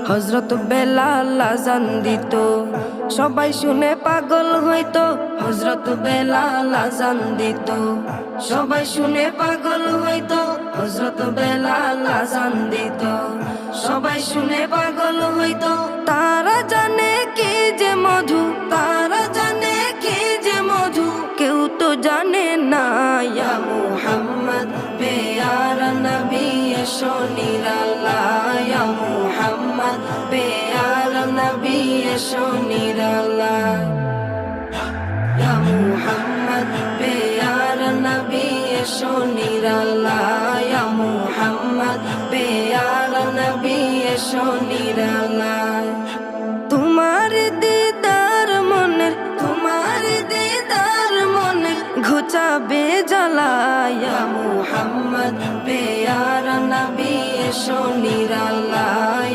হযরত বেলাল আযান দিত, সবাই শুনে পাগল হইতো। হযরত বেলাল আযান দিত, সবাই শুনে পাগল হইতো। হযরত বেলাল আযান দিত, সবাই শুনে পাগল হইতো। তারা জানে কি যে মধু, তারা জানে কি যে মধু, কেউ তো জানে না। ইয়া মুহাম্মদ পেয়ারা নবী এসো নিরালায়, ইয়া মুহাম্মদ পেয়ারা নবী এসো নিরালায়, ইয়া মুহাম্মদ পেয়ারা নবী এসো নিরালায়, ইয়া মুহাম্মদ পেয়ারা নবী এসো নিরালায়। তোমার দিদার মনের, তোমার দিদার মনের ঘুচাবে জ্বালা। ইয়া মুহাম্মদ পেয়ারা নবী এসো নিরালায়।